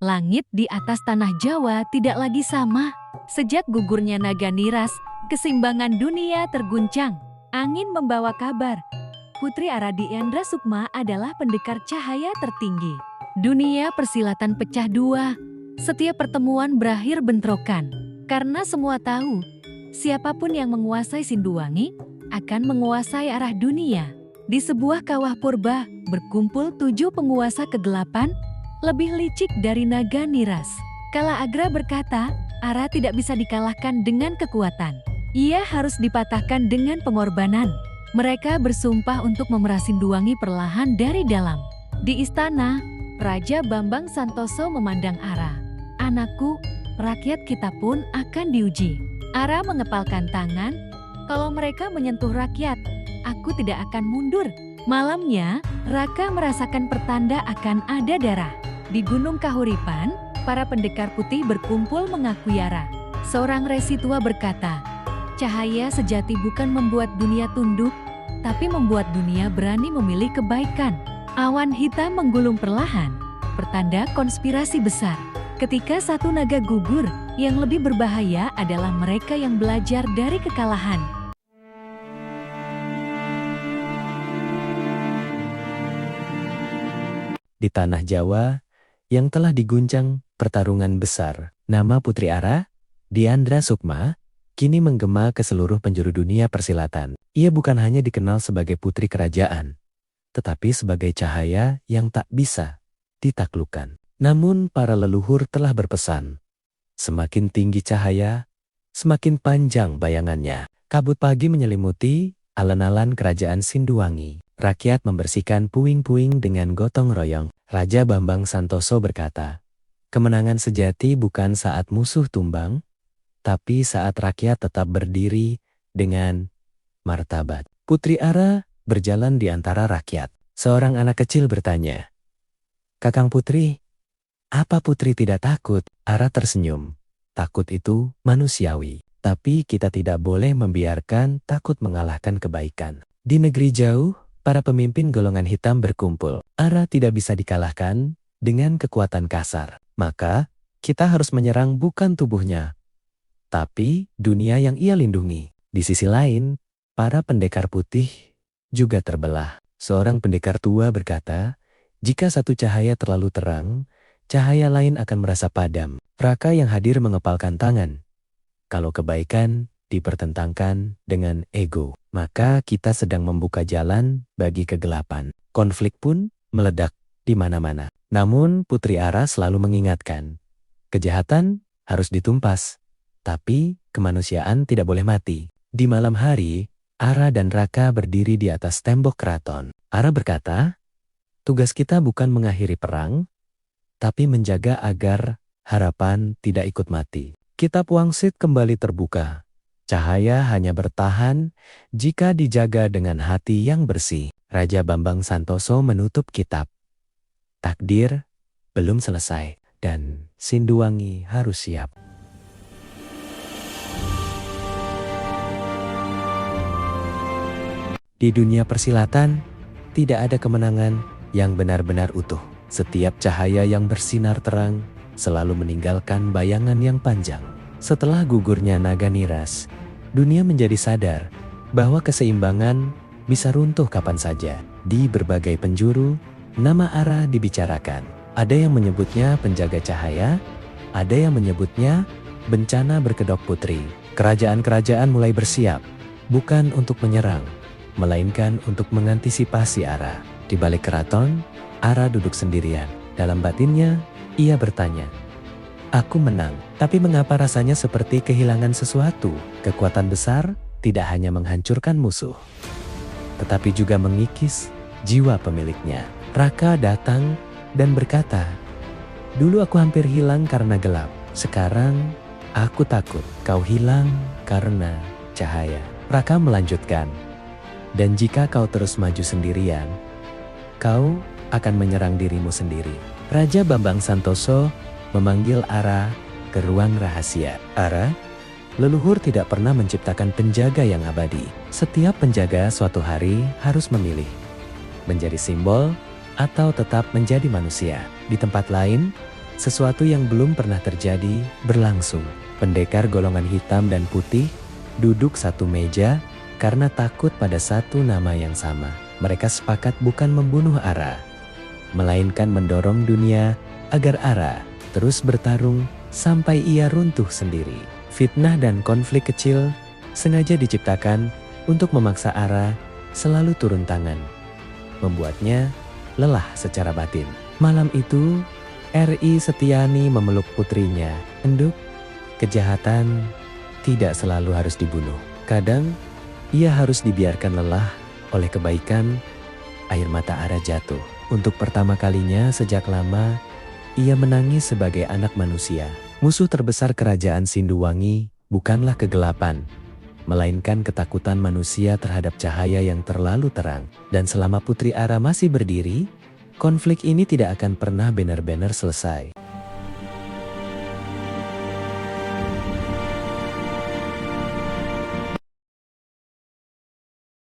Langit di atas tanah Jawa tidak lagi sama. Sejak gugurnya naga Niras, keseimbangan dunia terguncang. Angin membawa kabar. Putri Ara Diandra Sukma adalah pendekar cahaya tertinggi. Dunia persilatan pecah dua. Setiap pertemuan berakhir bentrokan. Karena semua tahu, siapapun yang menguasai Sinduwangi akan menguasai arah dunia. Di sebuah kawah purba, berkumpul 7 penguasa kegelapan, lebih licik dari naga Niras. Kala Agra berkata, Ara tidak bisa dikalahkan dengan kekuatan. Ia harus dipatahkan dengan pengorbanan. Mereka bersumpah untuk memerah Sinduwangi perlahan dari dalam. Di istana, Raja Bambang Santoso memandang Ara. Anakku, rakyat kita pun akan diuji. Ara mengepalkan tangan. Kalau mereka menyentuh rakyat, aku tidak akan mundur. Malamnya, Raka merasakan pertanda akan ada darah. Di Gunung Kahuripan, para pendekar putih berkumpul mengakui Ara. Seorang resi tua berkata, cahaya sejati bukan membuat dunia tunduk, tapi membuat dunia berani memilih kebaikan. Awan hitam menggulung perlahan, pertanda konspirasi besar. Ketika satu naga gugur, yang lebih berbahaya adalah mereka yang belajar dari kekalahan. Di tanah Jawa, yang telah diguncang pertarungan besar, nama Putri Ara Diandra Sukma kini menggema ke seluruh penjuru dunia persilatan. Ia bukan hanya dikenal sebagai putri kerajaan, tetapi sebagai cahaya yang tak bisa ditaklukkan. Namun para leluhur telah berpesan, semakin tinggi cahaya, semakin panjang bayangannya. Kabut pagi menyelimuti alun-alun kerajaan Sinduwangi. Rakyat membersihkan puing-puing dengan gotong royong. Raja Bambang Santoso berkata, kemenangan sejati bukan saat musuh tumbang, tapi saat rakyat tetap berdiri dengan martabat. Putri Ara berjalan di antara rakyat. Seorang anak kecil bertanya, Kakang Putri, apa Putri tidak takut? Ara tersenyum. Takut itu manusiawi, tapi kita tidak boleh membiarkan takut mengalahkan kebaikan. Di negeri jauh, para pemimpin golongan hitam berkumpul. Ara tidak bisa dikalahkan dengan kekuatan kasar. Maka, kita harus menyerang bukan tubuhnya, tapi dunia yang ia lindungi. Di sisi lain, para pendekar putih juga terbelah. Seorang pendekar tua berkata, jika satu cahaya terlalu terang, cahaya lain akan merasa padam. Raka yang hadir mengepalkan tangan. Kalau kebaikan dipertentangkan dengan ego, maka kita sedang membuka jalan bagi kegelapan. Konflik pun meledak di mana-mana. Namun Putri Ara selalu mengingatkan, kejahatan harus ditumpas, tapi kemanusiaan tidak boleh mati. Di malam hari, Ara dan Raka berdiri di atas tembok keraton. Ara berkata, tugas kita bukan mengakhiri perang, tapi menjaga agar harapan tidak ikut mati. Kitab Wangsit kembali terbuka. Cahaya hanya bertahan jika dijaga dengan hati yang bersih. Raja Bambang Santoso menutup kitab. Takdir belum selesai dan Sinduwangi harus siap. Di dunia persilatan, tidak ada kemenangan yang benar-benar utuh. Setiap cahaya yang bersinar terang selalu meninggalkan bayangan yang panjang. Setelah gugurnya naga Niras, dunia menjadi sadar bahwa keseimbangan bisa runtuh kapan saja. Di berbagai penjuru, nama Ara dibicarakan. Ada yang menyebutnya penjaga cahaya, ada yang menyebutnya bencana berkedok putri. Kerajaan-kerajaan mulai bersiap, bukan untuk menyerang, melainkan untuk mengantisipasi Ara. Di balik keraton, Ara duduk sendirian. Dalam batinnya, ia bertanya, aku menang, tapi mengapa rasanya seperti kehilangan sesuatu? Kekuatan besar tidak hanya menghancurkan musuh, tetapi juga mengikis jiwa pemiliknya. Raka datang dan berkata, dulu aku hampir hilang karena gelap. Sekarang aku takut kau hilang karena cahaya. Raka melanjutkan, dan jika kau terus maju sendirian, kau akan menyerang dirimu sendiri. Raja Bambang Santoso memanggil Ara ke ruang rahasia. Ara, leluhur tidak pernah menciptakan penjaga yang abadi. Setiap penjaga suatu hari harus memilih, menjadi simbol atau tetap menjadi manusia. Di tempat lain, Sesuatu yang belum pernah terjadi berlangsung. Pendekar golongan hitam dan putih duduk satu meja karena takut pada satu nama yang sama. Mereka sepakat bukan membunuh Ara, melainkan mendorong dunia agar Ara terus bertarung sampai ia runtuh sendiri. Fitnah dan konflik kecil sengaja diciptakan untuk memaksa Ara selalu turun tangan, membuatnya lelah secara batin. Malam itu, R.I. Setiani memeluk putrinya. Enduk, kejahatan tidak selalu harus dibunuh. Kadang, ia harus dibiarkan lelah oleh kebaikan. Air mata Ara jatuh. Untuk pertama kalinya sejak lama, ia menangis sebagai anak manusia. Musuh terbesar kerajaan Sinduwangi bukanlah kegelapan, melainkan ketakutan manusia terhadap cahaya yang terlalu terang. Dan selama Putri Ara masih berdiri, konflik ini tidak akan pernah benar-benar selesai.